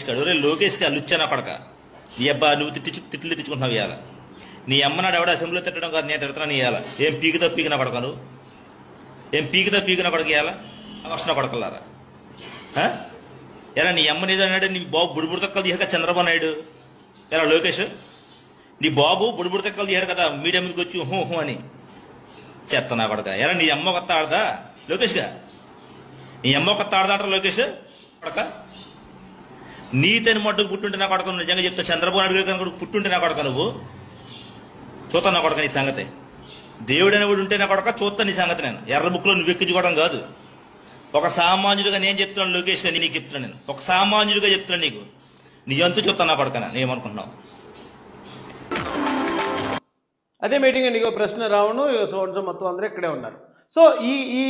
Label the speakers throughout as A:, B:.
A: గారు. రే లోకేష్ గారు లుచ్చా నా పడక నీ అబ్బా నువ్వు తిట్లు తిట్టుకుంటున్నావు ఇవాళ. నీ అమ్మనాడు ఎవడ అసెంబ్లీలో తిట్టడం కాదు, నేను తిడతాను ఇవాళ. ఏం పీకితో పీకిన పడక నువ్వు, ఏం పీకితో పీకిన పడక ఇవాళ వస్తున్నా పడకలారా. ఎలా నీ అమ్మని ఏదో అన్నాడు, నీ బాబు బుడిబుడి తక్కలు తీసాక చంద్రబాబు నాయుడు. ఎలా లోకేష్ నీ బాబు బుడిబుడి తక్కలు తీసాడు కదా మీడియా మీదకి వచ్చి హూ హూ అని. చెత్తనా పడక ఎలా నీ అమ్మ కొత్త ఆడదా లోకేష్గా, నీ అమ్మ కొత్త ఆడదాంటారు లోకేష్ పడక. నీతని మడ్డుకు పుట్టుంటే నా కొడక, నిజంగా చెప్తా చంద్రబాబు నాయుడు కనుక పుట్టుంటే నా కొడక నువ్వు చూస్తా నా కొడక నీ సంగతి. దేవుడు అనేవాడు ఉంటే నా కొడక చూస్తా నీ సంగతి. నేను ఎర్ర బుక్లో నువ్వు ఎక్కించుకోవడం కాదు, ఒక సామాన్యుడిగా నేను చెప్తున్నాను లోకేష్ గారు, నీకు చెప్తున్నాను. నేను ఒక సామాన్యుడిగా చెప్తున్నాను నీకు, నీ అంతు చెప్తాను నా పడకనా నేనేమనుకుంటున్నావు.
B: అదే మీటింగ్ అండి. ఇగో ప్రశ్న రావణు సంవత్సరం మొత్తం అందరూ ఇక్కడే ఉన్నారు. సో ఈ ఈ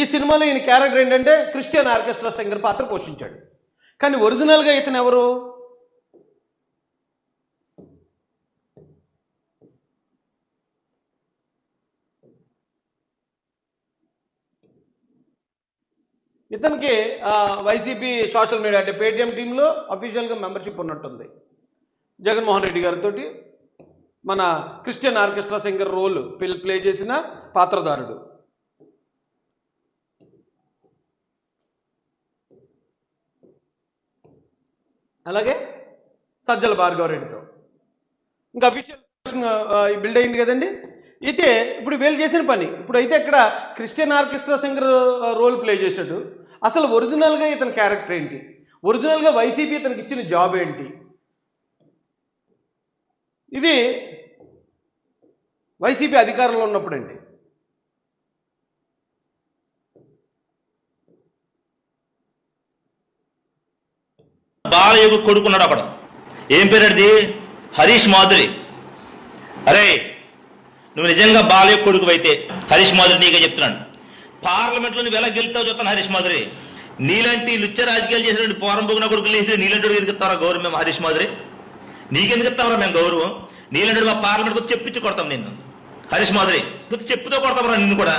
B: ఈ సినిమాలో ఈయన క్యారెక్టర్ ఏంటంటే క్రిస్టియన్ ఆర్కెస్ట్రా సింగర్ పాత్ర పోషించాడు. కానీ ఒరిజినల్గా ఇతను ఎవరు? ఇతనికి వైసీపీ సోషల్ మీడియా అంటే పేటిఎం టీంలో అఫీషియల్గా మెంబర్షిప్ ఉన్నట్టుంది. జగన్మోహన్ రెడ్డి గారితో మన Christian orchestra singer role play చేసిన పాత్రధారుడు. అలాగే సజ్జల భార్గవరెడ్డితో ఇంకా అఫీషియల్ బిల్డ్ అయింది కదండి. అయితే ఇప్పుడు వీళ్ళు చేసిన పని ఇప్పుడు అయితే ఇక్కడ Christian orchestra singer role play చేశాడు. అసలు ఒరిజినల్గా ఇతని క్యారెక్టర్ ఏంటి, ఒరిజినల్గా వైసీపీ ఇతనికి ఇచ్చిన జాబ్ ఏంటి, ఇది వైసీపీ అధికారంలో ఉన్నప్పుడండి.
A: బాలయ్య కొడుకున్నాడు అక్కడ, ఏం పేరుది హరీష్ మాధురి. అరే నువ్వు నిజంగా బాలయ్య కొడుకు అయితే హరీష్ మాధురి నీకే చెప్తున్నాను, పార్లమెంట్లో నువ్వు ఎలా గెలుతావు చూస్తాను హరీష్ మాధురి. నీలాంటి లుచ్చ రాజకీయాలు చేసినటువంటి పోరం పొగిన కొడుకులు వేసి నీలాంటి ఎందుకు ఇస్తారా గౌరవం మేము హరీష్ మాధురి? నీకెందుకు ఇస్తామరా మేము గౌరవం? నీలాంటి మా పార్లమెంట్ గురించి చెప్పించి కొడతాం నిన్ను హరీష్ మాధురి, గుర్తు చెప్పుతో కొడతామరా నిన్ను కూడా.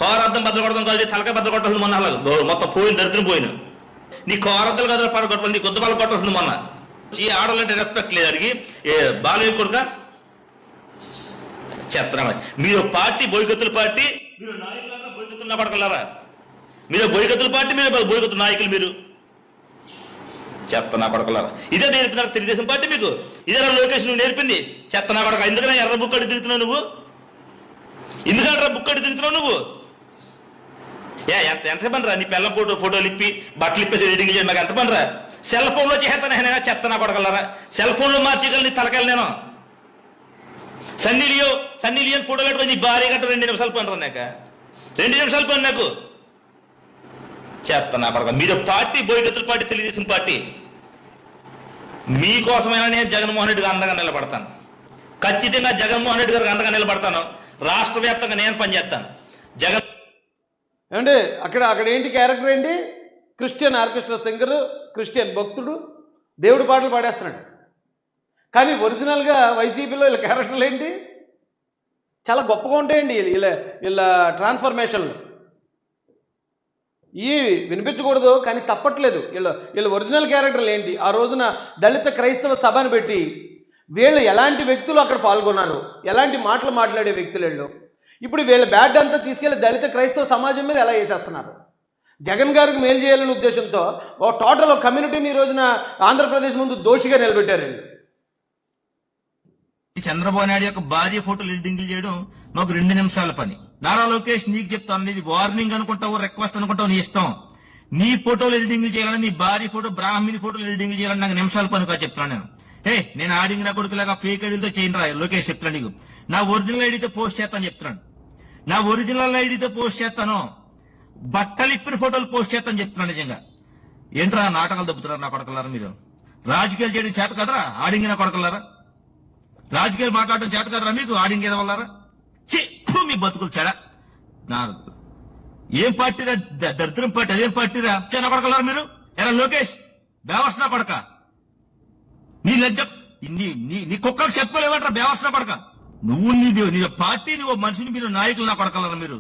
A: కోరార్థం బద్దలు కొడతాం కాదు, తలకాయ బద్దలు కొట్టాల్సింది మొన్న. అలా మొత్తం పోయిన దరిద్రం పోయిన నీ కోరద్దలు కాదు పడ కొట్టాలి, నీ గుద్ద బాలు కొట్టాల్సింది మొన్న. ఈ ఆడవాళ్ళంటే రెస్పెక్ట్ లేదు అడిగి బాలయ్య కొడుక చెప్తున్నా. మీరు పార్టీ బోయగత్తుల పార్టీ, మీరు నాయకులన్నా బోయగత్తులు పడగలరా? మీరు బోయగత్తుల పార్టీ, మీరు బోయగత్తుల నాయకులు, మీరు చెత్త నా కొడకలారా. ఇదే నేర్పినారు తెలుగుదేశం పార్టీ మీకు, ఇదే లోకేష్ నువ్వు నేర్పింది చెత్త నా కొడక. ఎందుకన్నా ఎర్ర బుక్ అడి తిరుగుతున్నావు నువ్వు? ఎందుకంటారా బుక్ అడి తిరుగుతున్నావు నువ్వు? ఎంత పని రా నీ పిల్ల ఫోటోలు ఇప్పి బట్టలు ఇప్పేసి ఎడిటింగ్ చేయండి, నాకు ఎంత పని రా? సెల్ ఫోన్లో చేస్తాను చెత్త నా కొడగలరా? సెల్ ఫోన్లో మార్చగలను తలకాయలు నేను. సన్నీ లియోన్ ఫోటోలు కట్టుకొని నీ భార్య గట్ట 2 నిమిషాలు పని రా, నాక 2 నిమిషాలు పని నాకు చెత్త నా కొడక. మీరు పార్టీ బోయగత్తుల పార్టీ, తెలుగుదేశం పార్టీ. మీకోసమైనా నేను జగన్మోహన్ రెడ్డి గారు అండగా నిలబడతాను, ఖచ్చితంగా జగన్మోహన్ రెడ్డి గారికి అండగా నిలబడతాను. రాష్ట్ర వ్యాప్తంగా నేను పనిచేస్తాను. జగన్
B: ఏమంటే అక్కడ ఏంటి క్యారెక్టర్ ఏంటి? క్రిస్టియన్ ఆర్కెస్ట్రా సింగర్, క్రిస్టియన్ భక్తుడు, దేవుడి పాటలు పాడేస్తున్నాడు. కానీ ఒరిజినల్గా వైసీపీలో వీళ్ళ క్యారెక్టర్లు ఏంటి? చాలా గొప్పగా ఉంటాయండి వీళ్ళ ట్రాన్స్ఫర్మేషన్లు. వినిపించకూడదు కానీ తప్పట్లేదు. వీళ్ళ ఒరిజినల్ క్యారెక్టర్లు ఏంటి? ఆ రోజున దళిత క్రైస్తవ సభను పెట్టి వీళ్ళు ఎలాంటి వ్యక్తులు అక్కడ పాల్గొన్నారు, ఎలాంటి మాటలు మాట్లాడే వ్యక్తులు వీళ్ళు. ఇప్పుడు వీళ్ళ బ్యాడ్ అంతా తీసుకెళ్లి దళిత క్రైస్తవ సమాజం మీద ఎలా వేసేస్తున్నారు? జగన్ గారికి మేలు చేయాలనే ఉద్దేశంతో టోటల్ కమ్యూనిటీని ఈ రోజున ఆంధ్రప్రదేశ్ ముందు దోషిగా నిలబెట్టారు వీళ్ళు.
A: చంద్రబాబు నాయుడు యొక్క భార్య ఫోటోలు ఎడిటింగ్లు చేయడం మాకు 2 నిమిషాల పని. నారా లోకేష్ నీకు చెప్తాను, ఇది వార్నింగ్ అనుకుంటావు, రిక్వెస్ట్ అనుకుంటావు, నీ ఇష్టం. నీ ఫోటోలు ఎడిటింగ్లు చేయాలని, నీ భార్య ఫోటో బ్రాహ్మణి ఫోటోలు ఎడిటింగ్ చేయాలని నాకు నిమిషాల పని కాదు చెప్తున్నాను నేను. నేను ఆడింగ్ నా కొడుకులాగా ఫేక్ ఐడీలతో చేయను రా లోకేష్ చెప్తాను. నీకు నా ఒరిజినల్ ఐడితో పోస్ట్ చేస్తాను చెప్తున్నాను. నా ఒరిజినల్ ఐడితో పోస్ట్ చేస్తాను, బట్టలు ఇప్పిన ఫోటోలు పోస్ట్ చేస్తాను చెప్తున్నాను. నిజంగా ఏంట్రా నాటకాలు దెబ్బతున్నారు నా కొడకలారా? మీరు రాజకీయాలు చేయడం చేత కదరా ఆడింగ్ నా కొడకలారా? రాజకీయాలు మాట్లాడడం చేత కదరా మీకు ఆడింగ్ ఏదో వల్లారా? చెప్పు మీ బతుకులు చెడ. నా ఏం పార్టీరా దరిద్రం పార్టీ, అదేం పార్టీరా చిన్న కొడకలారా మీరు? ఎరా లోకేష్ బేవర్సన కొడక, నీ లజ్జ నీ కుక్కలు చెప్పుకోలేమంటారా బేవర్సన కొడక? నువ్వు నీ పార్టీ, నువ్వు మనిషిని, మీరు నాయకులు నా కొడకలరా? మీరు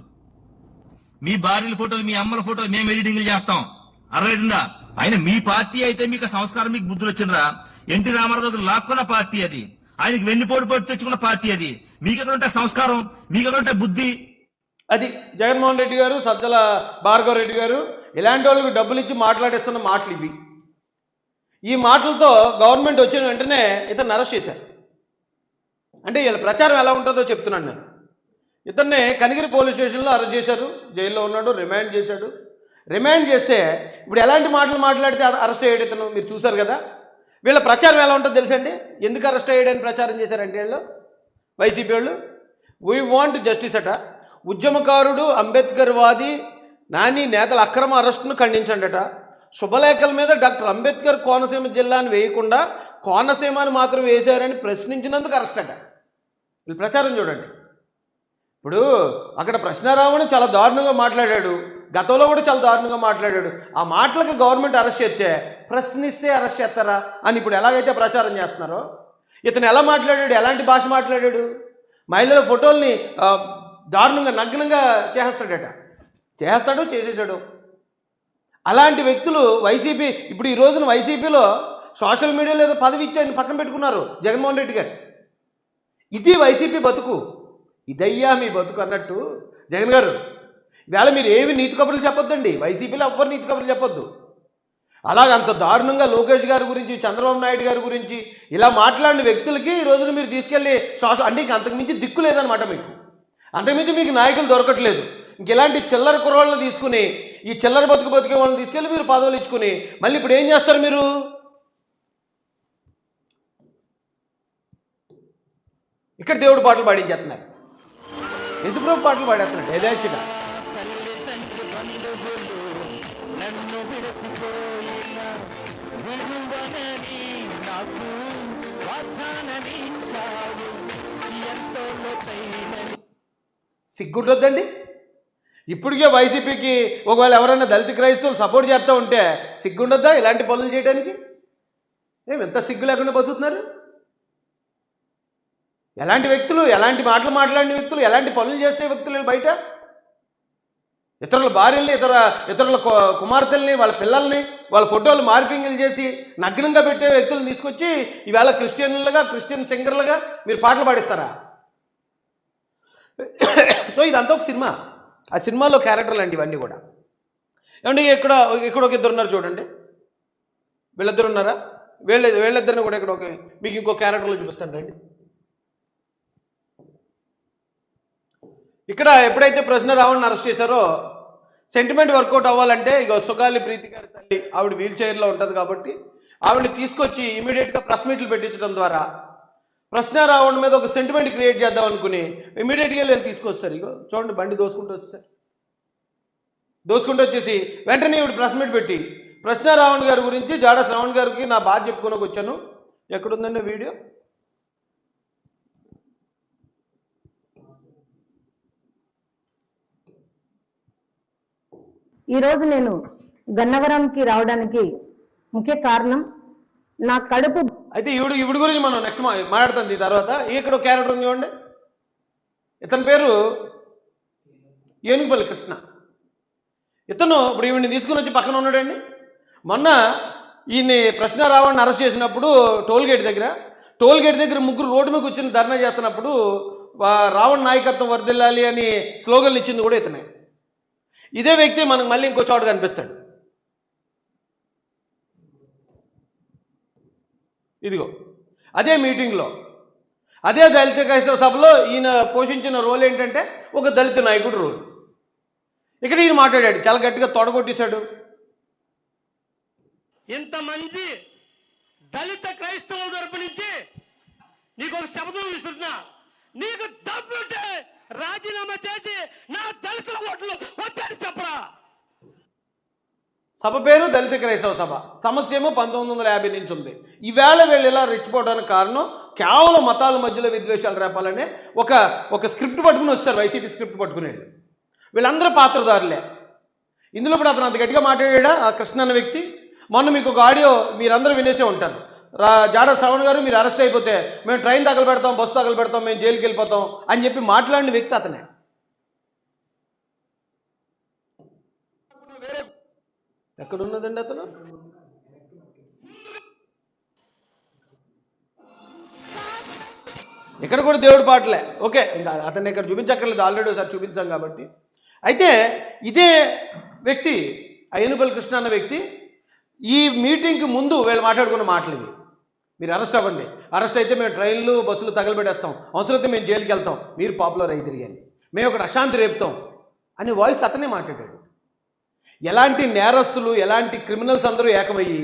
A: మీ భార్యల ఫోటోలు, మీ అమ్మల ఫోటోలు మేము ఎడిటింగ్లు చేస్తాం, అర్థమైందా? ఆయన మీ పార్టీ అయితే మీకు సంస్కారం, మీకు బుద్ధులు వచ్చిండ్రా? ఎన్టీ రామారావు దగ్గర లాక్కున్న పార్టీ అది, ఆయనకి వెన్నుపోటు పడి తెచ్చుకున్న పార్టీ అది. మీకెక్కడుంటే సంస్కారం, మీకెక్కడుంటే బుద్ధి?
B: అది జగన్మోహన్ రెడ్డి గారు, సజ్జల భార్గవ రెడ్డి గారు ఇలాంటి వాళ్ళకి డబ్బులు ఇచ్చి మాట్లాడేస్తున్న మాటలు ఇవి. ఈ మాటలతో గవర్నమెంట్ వచ్చిన వెంటనే ఇతన్ని అరెస్ట్ చేశారు. అంటే వీళ్ళ ప్రచారం ఎలా ఉంటుందో చెప్తున్నాను నేను. ఇతన్ని కనిగిరి పోలీస్ స్టేషన్లో అరెస్ట్ చేశారు, జైల్లో ఉన్నాడు, రిమాండ్ చేశాడు. రిమాండ్ చేస్తే ఇప్పుడు ఎలాంటి మాటలు మాట్లాడితే అరెస్ట్ అయ్యాడు ఇతను మీరు చూశారు కదా. వీళ్ళ ప్రచారం ఎలా ఉంటుందో తెలుసండి. ఎందుకు అరెస్ట్ అయ్యాడని ప్రచారం చేశారంటే వీళ్ళు వైసీపీ వాళ్ళు, వీ వాంట్ జస్టిస్ అట, ఉద్యమకారుడు అంబేద్కర్ వాది నాని నేతల అక్రమ అరెస్టును ఖండించండి అట, శుభలేఖల మీద డాక్టర్ అంబేద్కర్ కోనసీమ జిల్లాని వేయకుండా కోనసీమని మాత్రం వేశారని ప్రశ్నించినందుకు అరెస్ట్ అట. వీళ్ళు ప్రచారం చూడండి. ఇప్పుడు అక్కడ ప్రశ్నారావుని చాలా దారుణంగా మాట్లాడాడు, గతంలో కూడా చాలా దారుణంగా మాట్లాడాడు. ఆ మాటలకు గవర్నమెంట్ అరెస్ట్ చేస్తే ప్రశ్నిస్తే అరెస్ట్ చేస్తారా అని ఇప్పుడు ఎలాగైతే ప్రచారం చేస్తున్నారో, ఇతను ఎలా మాట్లాడాడు, ఎలాంటి భాష మాట్లాడాడు, మహిళల ఫోటోల్ని దారుణంగా నగ్నంగా చేసేసాడు. అలాంటి వ్యక్తులు వైసీపీ ఇప్పుడు ఈ రోజున వైసీపీలో సోషల్ మీడియాలో ఏదో పదవి ఇచ్చి ఆయన పక్కన పెట్టుకున్నారు జగన్మోహన్ రెడ్డి గారు. ఇది వైసీపీ బతుకు, ఇదయ్యా మీ బతుకు అన్నట్టు జగన్ గారు ఇవాళ మీరు ఏమి నీతి కబుర్లు చెప్పొద్దండి. వైసీపీలో ఎవ్వరు నీతి కబుర్లు చెప్పొద్దు. అలాగ అంత దారుణంగా లోకేష్ గారి గురించి, చంద్రబాబు నాయుడు గారి గురించి ఇలా మాట్లాడిన వ్యక్తులకి ఈ రోజున మీరు తీసుకెళ్ళి అంటే ఇంక అంతకుమించి దిక్కు లేదనమాట. మీకు అంతకుమించి మీకు నాయకులు దొరకట్లేదు. ఇంక ఇలాంటి చిల్లర కుర్రోళ్ళని తీసుకుని, ఈ చిల్లర బతికే వాళ్ళని తీసుకెళ్ళి మీరు పదవులు ఇచ్చుకుని మళ్ళీ ఇప్పుడు ఏం చేస్తారు మీరు? ఇక్కడ దేవుడు పాటలు పాడించేస్తున్నారు, యేసుప్రభు పాటలు పాడేస్తున్నాడు యథేచ్ఛగా. సిగ్గుంటుందండి. ఇప్పటికే వైసీపీకి ఒకవేళ ఎవరైనా దళిత క్రైస్తవులు సపోర్ట్ చేస్తూ ఉంటే సిగ్గుండొద్దా ఇలాంటి పనులు చేయడానికి? ఎంత సిగ్గు లేకుండా బతుకుతున్నారు? ఎలాంటి వ్యక్తులు, ఎలాంటి మాటలు మాట్లాడిన వ్యక్తులు, ఎలాంటి పనులు చేసే వ్యక్తులు బయట ఇతరుల భార్యల్ని, ఇతరుల కుమార్తెల్ని, వాళ్ళ పిల్లల్ని, వాళ్ళ ఫోటోలు మార్ఫింగ్లు చేసి నగ్నంగా పెట్టే వ్యక్తులను తీసుకొచ్చి ఈవేళ క్రిస్టియన్ సింగర్లుగా మీరు పాటలు పాడిస్తారా? సో ఇదంతా ఒక సినిమా. ఆ సినిమాలో క్యారెక్టర్లు అండి ఇవన్నీ కూడా. ఏమంటే ఇక్కడ ఒక ఇద్దరు ఉన్నారు చూడండి, వీళ్ళిద్దరు ఉన్నారా? వీళ్ళిద్దరిని కూడా ఇక్కడ మీకు ఇంకో క్యారెక్టర్లో చూపిస్తాను రండి. ఇక్కడ ఎప్పుడైతే ప్రశ్నారావుని అరెస్ట్ చేశారో సెంటిమెంట్ వర్కౌట్ అవ్వాలంటే ఇక సుగాలి ప్రీతి గారి తల్లి ఆవిడ వీల్ చైర్లో ఉంటుంది కాబట్టి ఆవిడని తీసుకొచ్చి ఇమీడియట్గా ప్రెస్ మీట్లు పెట్టించడం ద్వారా ప్రశ్నారావుని మీద ఒక సెంటిమెంట్ క్రియేట్ చేద్దాం అనుకుని ఇమీడియట్గా వీళ్ళు తీసుకొస్తారు. ఇగో చూడండి, బండి దోసుకుంటూ వచ్చేసి వెంటనే ఇవి ప్రెస్ మీట్ పెట్టి ప్రశ్నారావుని గారి గురించి, జాడ శ్రావణ్ గారికి నా బాధ చెప్పుకోనకు వచ్చాను. ఎక్కడుందండి వీడియో?
C: ఈరోజు నేను గన్నవరంకి రావడానికి ముఖ్య కారణం నా కడుపు.
B: అయితే ఈవిడ గురించి మనం నెక్స్ట్ మాట్లాడుతుంది ఈ తర్వాత. ఇక్కడ క్యారెక్టర్ ఉంది చూడండి, ఇతని పేరు ఏనుగుపల్లి కృష్ణ. ఇతను ఇప్పుడు ఈవిడిని తీసుకుని వచ్చి పక్కన ఉన్నాడండి. మొన్న ఈయన ప్రశ్నారావుని అరెస్ట్ చేసినప్పుడు టోల్ గేట్ దగ్గర ముగ్గురు రోడ్డు మీద కూర్చొని ధర్నా చేస్తున్నప్పుడు రావణ్ నాయకత్వం వర్ధిల్లాలి అని స్లోగన్లు ఇచ్చింది కూడా ఇతనే. ఇదే వ్యక్తి మనకు మళ్ళీ ఇంకో చోట కనిపిస్తాడు. ఇదిగో అదే మీటింగ్లో, అదే దళిత క్రైస్తవ సభలో ఈయన పోషించిన రోల్ ఏంటంటే ఒక దళిత నాయకుడు రోల్. ఇక్కడ ఈయన మాట్లాడాడు, చాలా గట్టిగా తొడగొట్టేశాడు.
D: ఇంతమంది దళిత క్రైస్తవుల తరపు నుంచి నీకు ఒక శబ్దం ఇస్తున్నా, నీకు దమ్ముంటే రాజీనామా చేసి నా దళిత ఓట్లు వద్దని చెప్పరా.
B: సభ పేరు దళిత క్రైస్తవ సభ. సమస్య ఏమో 1950 నుంచి ఉంది. ఈవేళ వీళ్ళు ఇలా రెచ్చిపోవడానికి కారణం కేవలం మతాల మధ్యలో విద్వేషాలు రేపాలనే ఒక స్క్రిప్ట్ పట్టుకుని వచ్చారు. వైసీపీ స్క్రిప్ట్ పట్టుకుని వీళ్ళందరూ పాత్రదారులే. ఇందులో ఇప్పుడు అతను అంత గట్టిగా మాట్లాడా ఆ కృష్ణ అన్న వ్యక్తి. మొన్న మీకు ఒక ఆడియో మీరందరూ వినేసే ఉంటారు. జాడ శ్రవణ్ గారు మీరు అరెస్ట్ అయిపోతే మేము ట్రైన్ తగలబెడతాం, బస్సు తగలబెడతాం, మేము జైలుకి వెళ్ళిపోతాం అని చెప్పి మాట్లాడిన వ్యక్తి అతనే. ఎక్కడున్నదండి అతను? ఇక్కడ కూడా దేవుడి పాటలే. ఓకే, ఇంకా అతన్ని ఇక్కడ చూపించక్కర్లేదు, ఆల్రెడీ ఒకసారి చూపించాం కాబట్టి. అయితే ఇదే వ్యక్తి అయ్యనపల్లి కృష్ణ అన్న వ్యక్తి ఈ మీటింగ్కి ముందు వీళ్ళు మాట్లాడుకున్న మాటలు ఇవి. మీరు అరెస్ట్ అవ్వండి, అరెస్ట్ అయితే మేము ట్రైన్లు బస్సులు తగలబెట్టేస్తాం, అవసరమైతే మేము జైలుకి వెళ్తాం, మీరు పాపులర్ అయి తిరిగాని, మేము ఒకటి అశాంతి రేపుతాం అని వాయిస్ అతనే మాట్లాడాడు. ఎలాంటి నేరస్తులు, ఎలాంటి క్రిమినల్స్ అందరూ ఏకమయ్యి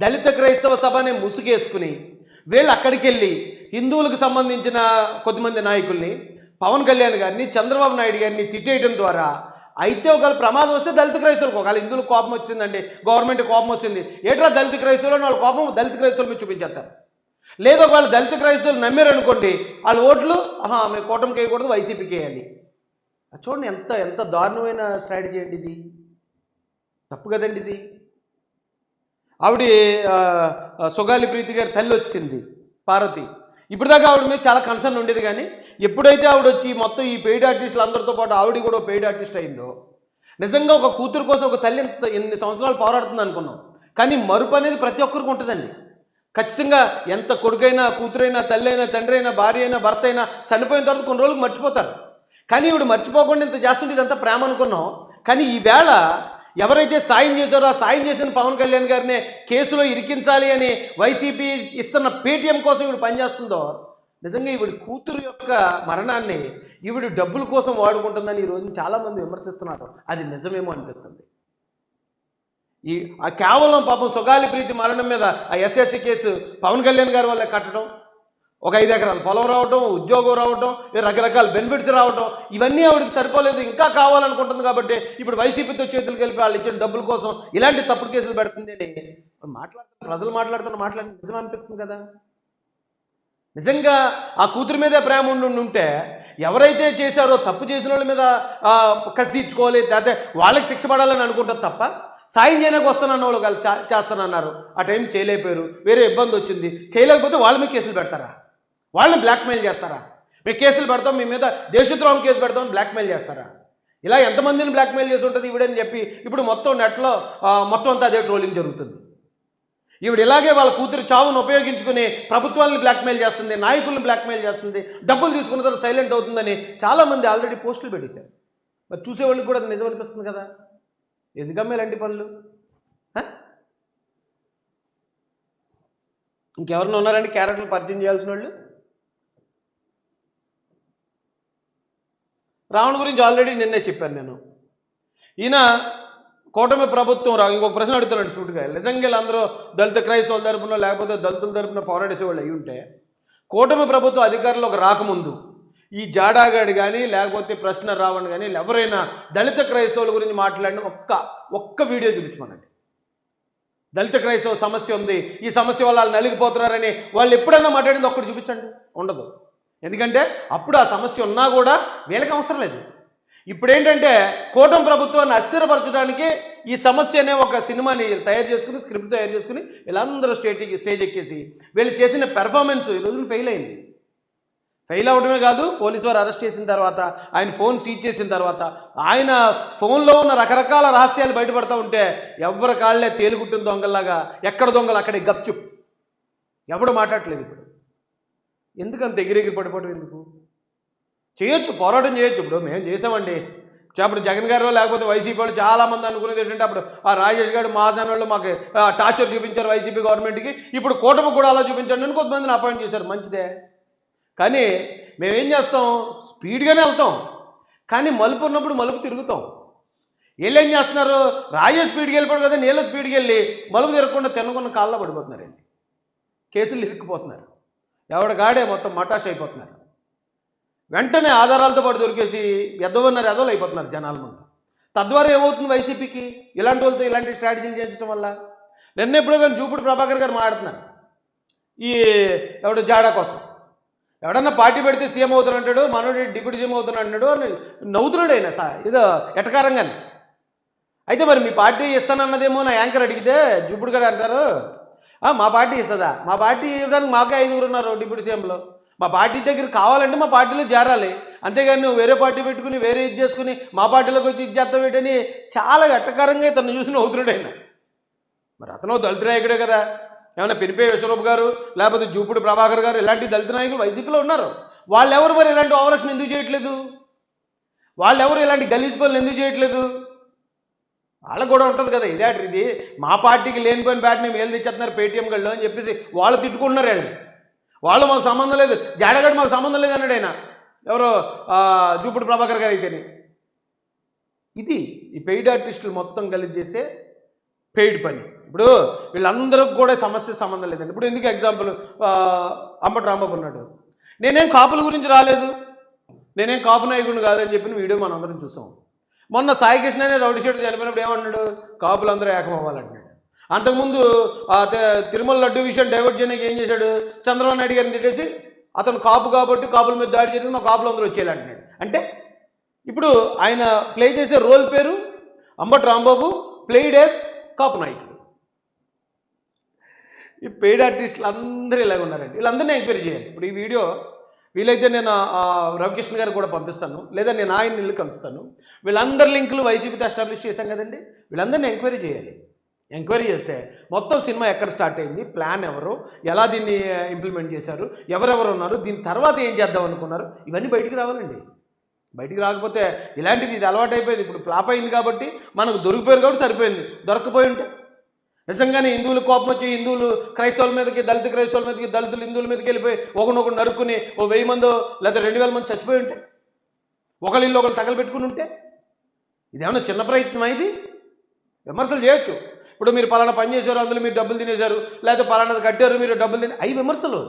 B: దళిత క్రైస్తవ సభని ముసుగేసుకుని వీళ్ళు అక్కడికి వెళ్ళి హిందువులకు సంబంధించిన కొద్దిమంది నాయకుల్ని, పవన్ కళ్యాణ్ గారిని, చంద్రబాబు నాయుడు గారిని తిట్టేయడం ద్వారా అయితే ఒకవేళ ప్రమాదం వస్తే దళిత క్రైస్తవులకు, ఒకవేళ హిందువులకు కోపం వచ్చిందండి, గవర్నమెంట్ కోపం వచ్చింది, ఏట్రా దళిత క్రైస్తవులు అని వాళ్ళ కోపం దళిత క్రైస్తవుల మీద చూపించేస్తారు. లేదా ఒకవేళ దళిత క్రైస్తవులు నమ్మారనుకోండి, వాళ్ళ ఓట్లు మేము కూటమికి వేయకూడదు, వైసీపీకి వేయాలి. చూడండి ఎంత ఎంత దారుణమైన స్ట్రాటజీ అండి ఇది. తప్పు కదండి ఇది. ఆవిడ సుగాలి ప్రీతి గారి తల్లి వచ్చింది పార్వతి. ఇప్పటిదాకా ఆవిడ మీద చాలా కన్సర్న్ ఉండేది, కానీ ఎప్పుడైతే ఆవిడ వచ్చి మొత్తం ఈ పెయిడ్ ఆర్టిస్టులు అందరితో పాటు ఆవిడ కూడా పెయిడ్ ఆర్టిస్ట్ అయిందో, నిజంగా ఒక కూతురు కోసం ఒక తల్లి ఎన్ని సంవత్సరాలు పోరాడుతుంది అనుకున్నాం. కానీ మరుపు అనేది ప్రతి ఒక్కరికి ఉంటుందండి. ఖచ్చితంగా ఎంత కొడుకైనా, కూతురైనా, తల్లి అయినా, తండ్రి అయినా, భార్య అయినా, భర్త అయినా చనిపోయిన తర్వాత కొన్ని రోజులకు మర్చిపోతారు. కానీ ఇవిడు మర్చిపోకుండా ఇంత చేస్తుంటే ఇదంతా ప్రేమ అనుకున్నాం. కానీ ఈవేళ ఎవరైతే సాయం చేశారో ఆ సాయం చేసిన పవన్ కళ్యాణ్ గారినే కేసులో ఇరికించాలి అని వైసీపీ ఇస్తున్న పేటీఎం కోసం ఈవిడ పనిచేస్తుందో, నిజంగా ఈవిడ కూతురు యొక్క మరణాన్ని ఈవిడ డబ్బుల కోసం వాడుకుంటుందని ఈరోజు చాలామంది విమర్శిస్తున్నారు. అది నిజమేమో అనిపిస్తుంది. కేవలం పాపం సుగాలి ప్రీతి మరణం మీద ఆ ఎస్ఎస్టీ కేసు పవన్ కళ్యాణ్ గారి వల్ల కట్టడం, ఒక 5 ఎకరాల పొలం రావటం, ఉద్యోగం రావటం, రకరకాల బెనిఫిట్స్ రావటం, ఇవన్నీ ఆవిడకి సరిపోలేదు, ఇంకా కావాలనుకుంటుంది. కాబట్టి ఇప్పుడు వైసీపీతో చేతులు కలిపి వాళ్ళు ఇచ్చిన డబ్బుల కోసం ఇలాంటి తప్పుడు కేసులు పెడుతుంది అని ప్రజలు మాట్లాడుతున్న నిజం అనిపిస్తుంది కదా. నిజంగా ఆ కూతురు మీదే ప్రేమ ఉంటే ఎవరైతే చేశారో తప్పు చేసిన వాళ్ళ మీద కసి తీర్చుకోవాలి, లేకపోతే వాళ్ళకి శిక్ష పడాలని అనుకుంటారు తప్ప, సాయం చేయడానికి వస్తానన్న వాళ్ళు వాళ్ళు చేస్తానన్నారు, ఆ టైం చేయలేకపోయారు, వేరే ఇబ్బంది వచ్చింది, చేయలేకపోతే వాళ్ళ మీద కేసులు పెడతారా? వాళ్ళని బ్లాక్మెయిల్ చేస్తారా? మేము కేసులు పెడతాం, మీ మీద దేశద్రోహం కేసు పెడతాం, బ్లాక్మెయిల్ చేస్తారా? ఇలా ఎంతమందిని బ్లాక్మెయిల్ చేసి ఉంటుంది ఈవిడని చెప్పి ఇప్పుడు మొత్తం నెట్లో మొత్తం అంతా అదే ట్రోలింగ్ జరుగుతుంది. ఈవిడ ఇలాగే వాళ్ళ కూతురు చావును ఉపయోగించుకుని ప్రభుత్వాలను బ్లాక్మెయిల్ చేస్తుంది, నాయకులను బ్లాక్మెయిల్ చేస్తుంది, డబ్బులు తీసుకున్న తర్వాత సైలెంట్ అవుతుందని చాలామంది ఆల్రెడీ పోస్టులు పెట్టేశారు. మరి చూసేవాళ్ళకి కూడా అది నిజం అనిపిస్తుంది కదా. ఎందుకమ్మా ఇలాంటి పనులు? ఇంకెవరిని ఉన్నారండి క్యారెక్టర్లు పరిచయం చేయాల్సిన వాళ్ళు? రావణ్ గురించి ఆల్రెడీ నిన్నే చెప్పాను నేను. ఈయన కూటమి ప్రభుత్వం ఇంకొక ప్రశ్న అడుగుతున్నాడు సూటుగా. నిజంగా వీళ్ళందరూ దళిత క్రైస్తవుల తరపున లేకపోతే దళితుల తరపున పోరాడేసేవాళ్ళు అయి ఉంటే, కూటమి ప్రభుత్వం అధికారంలోకి రాకముందు ఈ జాడాగాడి కానీ లేకపోతే ప్రశ్న రావణ్ కానీ ఎవరైనా దళిత క్రైస్తవుల గురించి మాట్లాడిన ఒక్క వీడియో చూపించమనండి. దళిత క్రైస్తవ సమస్య ఉంది, ఈ సమస్య వల్ల వాళ్ళు నలిగిపోతున్నారని వాళ్ళు ఎప్పుడైనా మాట్లాడింది ఒక్కటి చూపించండి. ఉండదు. ఎందుకంటే అప్పుడు ఆ సమస్య ఉన్నా కూడా వీళ్ళకి అవసరం లేదు. ఇప్పుడేంటంటే కూటమి ప్రభుత్వాన్ని అస్థిరపరచడానికి ఈ సమస్య అనే ఒక సినిమాని తయారు చేసుకుని, స్క్రిప్ట్ తయారు చేసుకుని వీళ్ళందరూ స్టేజ్ ఎక్కేసి వీళ్ళు చేసిన పెర్ఫార్మెన్స్ ఈ రోజున ఫెయిల్ అయింది. ఫెయిల్ అవడమే కాదు, పోలీసు వారు అరెస్ట్ చేసిన తర్వాత, ఆయన ఫోన్ సీజ్ చేసిన తర్వాత, ఆయన ఫోన్లో ఉన్న రకరకాల రహస్యాలు బయటపడతా ఉంటే ఎవరి కాళ్ళే తేలుగుట్టిన దొంగల్లాగా ఎక్కడ దొంగలు అక్కడే గప్చుప్, ఎవడు మాట్లాడట్లేదు. ఇప్పుడు ఎందుకంత ఎగిరెగిరి పడిపోవడం ఎందుకు? చేయొచ్చు, పోరాటం చేయొచ్చు. ఇప్పుడు మేము చేసామండి. అప్పుడు జగన్ గారు లేకపోతే వైసీపీ వాళ్ళు చాలామంది అనుకునేది ఏంటంటే, అప్పుడు ఆ రాజేష్ గారు మహాజన్ వాళ్ళు మాకు టార్చర్ చూపించారు వైసీపీ గవర్నమెంట్కి, ఇప్పుడు కూటమి కూడా అలా చూపించండి అని కొంతమందిని అపాయింట్ చేశారు. మంచిదే. కానీ మేమేం చేస్తాం, స్పీడ్గానే వెళ్తాం, కానీ మలుపు ఉన్నప్పుడు మలుపు తిరుగుతాం. వీళ్ళు ఏం చేస్తున్నారు, రాజే స్పీడ్కి వెళ్ళిపోడు కదా, నీళ్ళ స్పీడ్కి వెళ్ళి మలుపు తిరగకుండా తినకుండా కాళ్ళలో పడిపోతున్నారండి. కేసులు ఇరుక్కుపోతున్నారు, ఎవడగాడే మొత్తం మటాష్ అయిపోతున్నారు. వెంటనే ఆధారాలతో పాటు దొరికేసి ఎదవలు అయిపోతున్నారు జనాల ముందు. తద్వారా ఏమవుతుంది వైసీపీకి, ఇలాంటి వాళ్ళతో ఇలాంటి స్ట్రాటజీలు చేయించడం వల్ల. ఎప్పుడో కానీ జూపూడి ప్రభాకర్ గారు మాట్లాడుతున్నారు ఈ జాడా కోసం. ఎవడన్నా పార్టీ పెడితే సీఎం అవుతానంటాడు, మనోడు డిప్యూటీ సీఎం అవుతానంటాడు అని నవ్వుతున్నాడు ఆయన ఏదో ఎటకారంగానే. అయితే మరి మీ పార్టీ ఇస్తానన్నదేమో నా యాంకర్ అడిగితే జూపూడి గారు అంటారు, మా పార్టీ ఇస్తుందా? మా పార్టీ ఇవ్వడానికి మాకే 5 ఉన్నారు డిప్యూటీ సీఎంలో. మా పార్టీ దగ్గర కావాలంటే మా పార్టీలో చేరాలి, అంతేగాని నువ్వు వేరే పార్టీ పెట్టుకుని వేరే ఇది చేసుకుని మా పార్టీలోకి వచ్చి ఇది చేస్తావేటని చాలా ఎట్టకారంగా తను చూసి నవ్వుతున్నాడు ఆయన. మరి అతను దళిత నాయకుడే కదా. ఏమైనా పెనిపే విశ్వరూప్ గారు లేకపోతే జూపుడు ప్రభాకర్ గారు ఇలాంటి దళిత నాయకులు వైసీపీలో ఉన్నారు. వాళ్ళెవరు మరి ఇలాంటి ఆపరేషన్ ఎందుకు చేయట్లేదు? వాళ్ళెవరు ఇలాంటి గలీజ్ పనులు ఎందుకు చేయట్లేదు? వాళ్ళకు కూడా ఉంటుంది కదా, ఇది మా పార్టీకి లేనిపోయిన బ్యాట్ని మేలు తెచ్చేస్తున్నారు పేటీఎం గళ్ళు అని చెప్పేసి వాళ్ళు తిట్టుకుంటున్నారు. వాళ్ళు మాకు సంబంధం లేదు, జాడగడ్డ మాకు సంబంధం లేదు అన్నాడు ఆయన, ఎవరో జూపుడు ప్రభాకర్ గారు అయితేనే. ఇది ఈ పెయిడ్ ఆర్టిస్టులు మొత్తం కలిసి చేసే పెయిడ్ పని. ఇప్పుడు వీళ్ళందరికి కూడా సమస్య సంబంధం లేదండి. ఇప్పుడు ఎందుకు ఎగ్జాంపుల్ అంబటి రాంబాబు ఉన్నాడు, నేనేం కాపుల గురించి రాలేదు, నేనేం కాపు నాయకుడిని కాదని చెప్పిన వీడియో మనం అందరం చూసాం. మొన్న సాయి కృష్ణ అనే రౌడీ షీటర్ చనిపోయినప్పుడు ఏమన్నాడు, కాపులందరూ ఏకం అవ్వాలంటున్నాడు. అంతకుముందు తిరుమల లడ్డు విషయం డైవర్ట్ చేయడానికి ఏం చేశాడు, చంద్రబాబు నాయుడు గారిని తిట్టేసి అతను కాపు కాబట్టి కాపుల మీద దాడి జరిగింది, మా కాపులు అందరూ వచ్చేయాలంటున్నాడు. అంటే ఇప్పుడు ఆయన ప్లే చేసే రోల్ పేరు అంబటి రాంబాబు, ప్లేడ్ యాజ్ కాపు నాయకుడు. ఈ పెయిడ్ ఆర్టిస్టులు అందరూ ఇలాగ ఉన్నారండి. వీళ్ళందరినీ ఎంక్వైరీ చేయాలి. ఇప్పుడు ఈ వీడియో వీలైతే నేను రవికృష్ణ గారు కూడా పంపిస్తాను, లేదా నేను ఆయన ఇల్లు కలుస్తాను. వీళ్ళందరి లింకులు వైసీపీతో ఎస్టాబ్లిష్ చేశాం కదండి, వీళ్ళందరినీ ఎంక్వైరీ చేయాలి. ఎంక్వైరీ చేస్తే మొత్తం సినిమా ఎక్కడ స్టార్ట్ అయింది, ప్లాన్ ఎవరు, ఎలా దీన్ని ఇంప్లిమెంట్ చేశారు, ఎవరెవరు ఉన్నారు, దీని తర్వాత ఏం చేద్దాం అనుకున్నారు, ఇవన్నీ బయటికి రావాలండి. బయటికి రాకపోతే ఇలాంటిది ఇది అలవాటు అయిపోయింది. ఇప్పుడు ఫ్లాప్ అయింది కాబట్టి మనకు దొరికిపోయారు కాబట్టి సరిపోయింది. దొరకపోయి ఉంటే నిజంగానే హిందువులు కోపం వచ్చి హిందువులు క్రైస్తవుల మీదకి, దళిత క్రైస్తవుల మీదకి, దళితులు హిందువుల మీదకి వెళ్ళిపోయి ఒకరినొకరు నరుక్కుని 1000 మందో లేదా 2000 మంది చచ్చిపోయి ఉంటే, ఒకళ్ళు ఇల్లు ఒకళ్ళు తగలబెట్టుకుని ఉంటే, ఇదేమన్నా చిన్న ప్రయత్నం ఇది? విమర్శలు చేయొచ్చు. ఇప్పుడు మీరు పలానా పని చేశారు, అందులో మీరు డబ్బులు తినేశారు, లేకపోతే పలానాది కట్టారు మీరు డబ్బులు తినే, అవి విమర్శలు.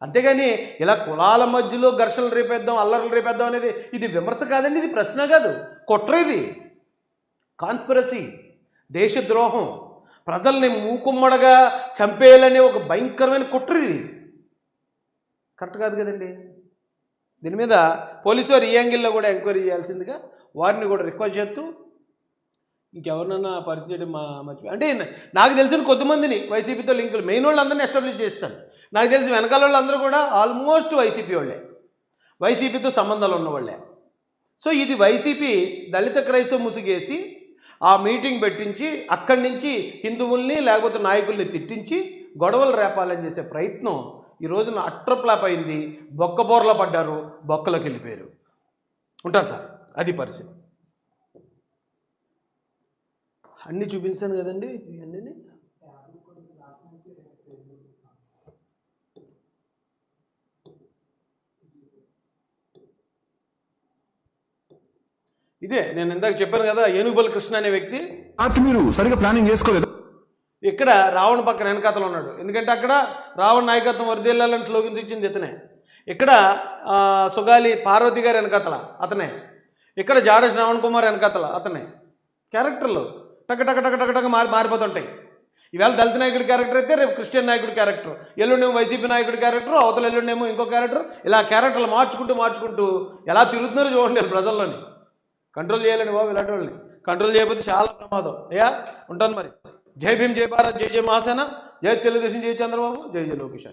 B: అంతేగాని ఇలా కులాల మధ్యలో ఘర్షణలు రేపేద్దాం, అల్లర్లు రేపేద్దాం అనేది ఇది విమర్శ కాదండి, ఇది ప్రశ్న కాదు, కుట్ర. ఇది కాన్స్పిరసీ, దేశద్రోహం, ప్రజల్ని మూకుమ్మడగా చంపేయాలనే ఒక భయంకరమైన కుట్ర. ఇది కరెక్ట్ కాదు కదండి. దీని మీద పోలీసు వారు ఈ యాంగిల్లో కూడా ఎంక్వైరీ చేయాల్సిందిగా వారిని కూడా రిక్వెస్ట్ చేస్తూ, ఇంకెవరినన్నా పరిచయం మర్చిపోయి అంటే నాకు తెలిసిన కొద్దిమందిని వైసీపీతో లింకులు మెయిన్ వాళ్ళందరినీ ఎస్టాబ్లిష్ చేస్తాను. నాకు తెలిసి వెనకాల వాళ్ళందరూ కూడా ఆల్మోస్ట్ వైసీపీ వాళ్ళే, వైసీపీతో సంబంధాలు ఉన్నవాళ్ళే. సో ఇది వైసీపీ దళిత క్రైస్తవ ముసుగేసి ఆ మీటింగ్ పెట్టించి అక్కడి నుంచి హిందువుల్ని లేకపోతే నాయకుల్ని తిట్టించి గొడవలు రేపాలని చేసే ప్రయత్నం ఈ రోజున అట్రప్లాప్ అయింది. బొక్కబోర్ల పడ్డారు, బొక్కలోకి వెళ్ళిపోయారు. ఉంటాను సార్, అది పరిస్థితి. అన్నీ చూపించాను కదండి, ఇవన్నీ ఇదే నేను ఇందాక చెప్పాను కదా, ఏనుగుబల్ కృష్ణ అనే వ్యక్తి
E: మీరు సరిగా ప్లానింగ్ చేసుకోలేదు.
B: ఇక్కడ రావణ పక్కన వెనకాతలు ఉన్నాడు. ఎందుకంటే అక్కడ రావణ నాయకత్వం వర్దిల్లాలని స్లోగన్స్ ఇచ్చింది ఇతనే. ఇక్కడ సుగాలి పార్వతి గారి వెనకాతల అతనే. ఇక్కడ జాడ శ్రవణ్ కుమార్ వెనకాతల అతనే. క్యారెక్టర్లు టక టక టక టక టక మారిపోతుంటాయి. ఈవేళ దళిత నాయకుడి క్యారెక్టర్ అయితే రేపు క్రిస్టియన్ నాయకుడి క్యారెక్టర్, ఎల్లుండేమో వైసీపీ నాయకుడి క్యారెక్టర్, అవతల ఎల్లుండేమో ఇంకో క్యారెక్టర్. ఇలా క్యారెక్టర్లు మార్చుకుంటూ ఎలా తిరుగుతున్నారో చూడండి ప్రజల్లోని. కంట్రోల్ చేయాలండి బాబు, ఇలాంటి వాళ్ళని కంట్రోల్ చేయకపోతే చాలా ప్రమాదం. అయ్యా ఉంటాను మరి. జై భీమ్, జై భారత్, జై జై మహాసేన, జై తెలుగుదేశం, జై చంద్రబాబు, జై జై లోకేష్.